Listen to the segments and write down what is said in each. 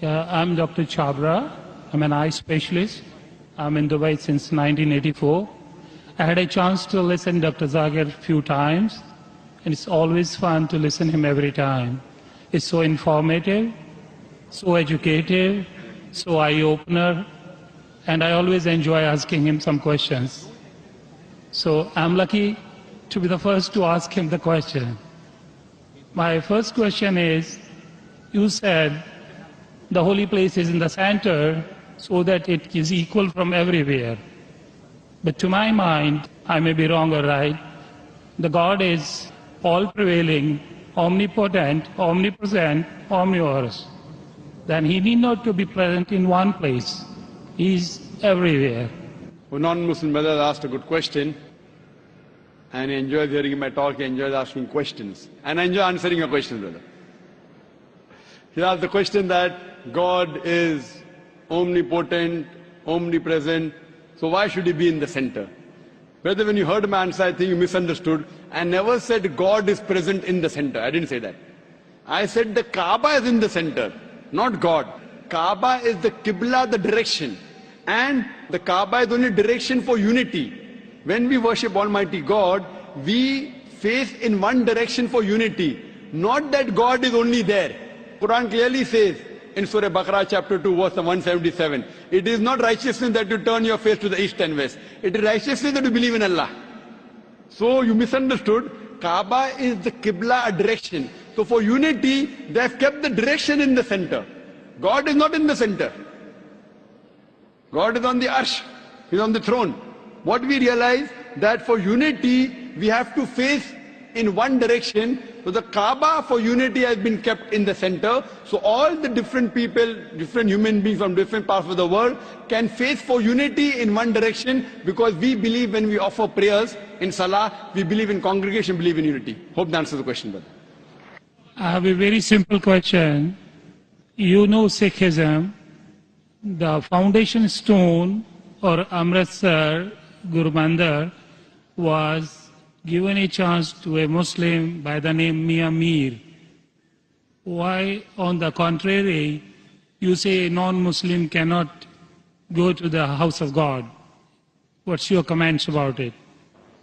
Yeah, I'm Dr. Chabra. I'm an eye specialist. I'm in Dubai since 1984. I had a chance to listen to Dr. Zakir a few times, and it's always fun to listen to him every time. It's so informative, so educative, so eye-opener, and I always enjoy asking him some questions. So I'm lucky to be the first to ask him the question. My first question is, you said the holy place is in the center so that it is equal from everywhere. But to my mind, I may be wrong or right, the God is all-prevailing, omnipotent, omnipresent, omnivorous. Then he need not to be present in one place. He is everywhere. A non-Muslim brother asked a good question, and he enjoys hearing my talk, he enjoys asking questions. And I enjoy answering your question, brother. He asked the question that God is omnipotent, omnipresent, so why should he be in the center? Brother, when you heard my answer, I think you misunderstood. I never said God is present in the center. I didn't say that. I said the Kaaba is in the center, not God. Kaaba is the Qibla, the direction. And the Kaaba is only direction for unity. When we worship Almighty God, we face in one direction for unity. Not that God is only there. Quran clearly says in Surah Baqarah chapter 2 verse 177, it is not righteousness that you turn your face to the east and west. It is righteousness that you believe in Allah. So you misunderstood. Kaaba is the Qibla, a direction. So for unity, they have kept the direction in the center. God is not in the center. God is on the arsh. He is on the throne. What we realize that for unity, we have to face in one direction. So the Kaaba for unity has been kept in the center. So all the different people, different human beings from different parts of the world can face for unity in one direction, because we believe when we offer prayers in Salah, we believe in congregation, believe in unity. Hope that answers the question, brother. I have a very simple question. You know Sikhism, the foundation stone or Amritsar Guru Mandir was given a chance to a Muslim by the name Mia Mir. Why, on the contrary, you say a non-Muslim cannot go to the house of God? What's your comments about it?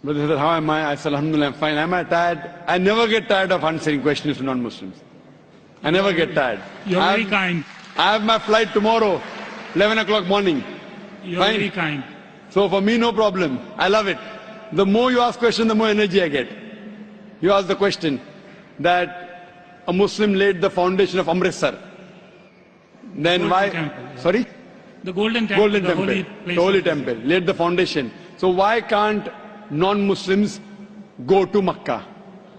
Brother, how am I? I said, Alhamdulillah, I'm fine. Am I tired? I never get tired of answering questions to non-Muslims. I never get tired. You're very kind. I have my flight tomorrow, 11 o'clock morning. You're very kind. So for me, no problem. I love it. The more you ask questions, the more energy I get. You ask the question that a Muslim laid the foundation of Amritsar. Then Golden why? Temple, yeah. Sorry? The Golden Temple, Golden the Temple. holy place. The Holy Temple. Laid the foundation. So why can't non-Muslims go to Makkah?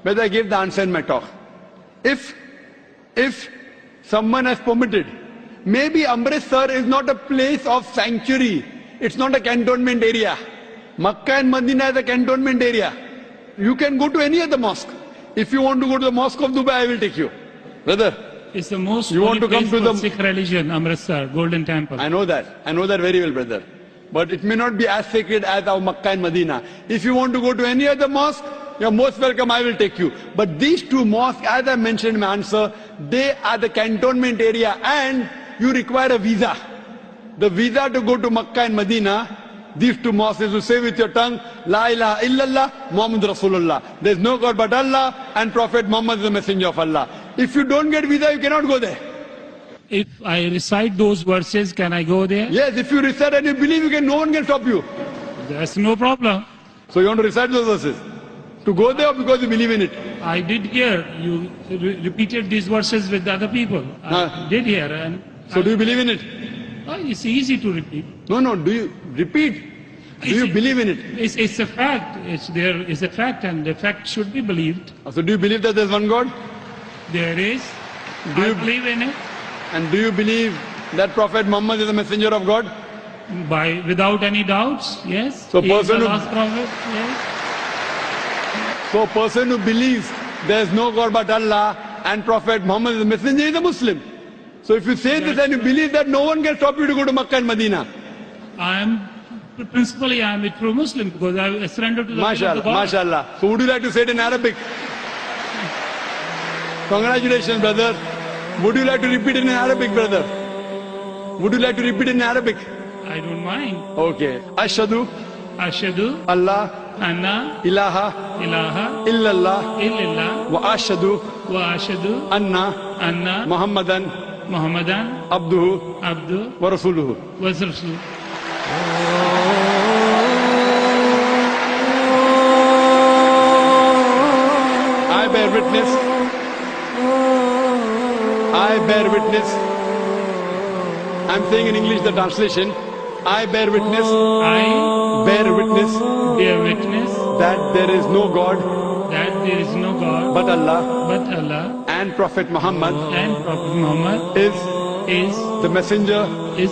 Whether I gave the answer in my talk. If someone has permitted, maybe Amritsar is not a place of sanctuary. It's not a cantonment area. Makkah and Medina is a cantonment area. You can go to any other mosque. If you want to go to the Mosque of Dubai, I will take you. Brother, It's the most you want to come to the Sikh religion, Amritsar, Golden Temple. I know that. I know that very well, brother. But it may not be as sacred as our Makkah and Medina. If you want to go to any other mosque, you're most welcome, I will take you. But these two mosques, as I mentioned in my answer, they are the cantonment area and you require a visa. The visa to go to Makkah and Medina, these two mosques is to say with your tongue, La ilaha illallah, Muhammad Rasulullah. There is no God but Allah and Prophet Muhammad is the messenger of Allah. If you don't get visa, you cannot go there. If I recite those verses, can I go there? Yes, if you recite and you believe, you can, no one can stop you. There's no problem. So you want to recite those verses? To go there or because you believe in it? I did hear you repeated these verses with other people. I did hear. And So do you believe in it? It's easy to repeat. No, do you repeat? Do you believe in it? It's a fact. It's a fact, and the fact should be believed. So do you believe that there's one God? There is. Do I you- believe in it. And do you believe that Prophet Muhammad is a messenger of God? Without any doubts, yes. So He is the person who- last prophet, yes. So a person who believes there's no God but Allah and Prophet Muhammad is a messenger is a Muslim. So if you say this and you believe that, no one can stop you to go to Makkah and Medina. Principally, I am a true Muslim because I surrender to the will of the MashaAllah, God. MashaAllah. So would you like to say it in Arabic? Congratulations, brother. Would you like to repeat it in Arabic, brother? Would you like to repeat in Arabic? I don't mind. Okay. Ashhadu Ashhadu Allah anna ilaha ilaha illallah illallah wa ashhadu wa ashhadu anna anna Muhammadan Muhammadan abduhu abdu wa rasuluhu. wa rasuluh. I bear witness. I bear witness. I'm saying in English the translation. I bear witness. I Bear witness bear witness that there is no God that there is no God but Allah but Allah and Prophet Muhammad and Prophet Muhammad is is the messenger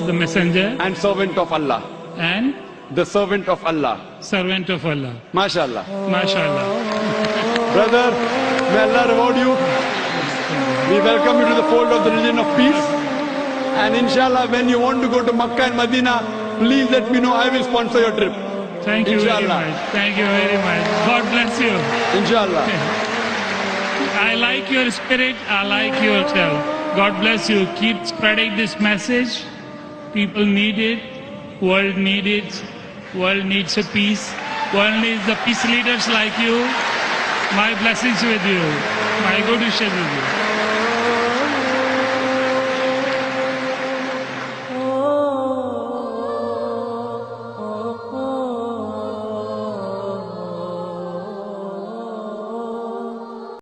the messenger and servant of Allah. and The servant of Allah. servant of Allah. MashaAllah. MashaAllah. Brother, may Allah reward you. We welcome you to the fold of the religion of peace. And inshallah, when you want to go to Makkah and Medina, please let me know. I will sponsor your trip. Thank you very Inshallah. much. Thank you very much. God bless you. Inshallah. I like your spirit. I like yourself. God bless you. Keep spreading this message. People need it. World needs it. World needs a peace. World needs the peace leaders like you. My blessings with you. My good wishes with you.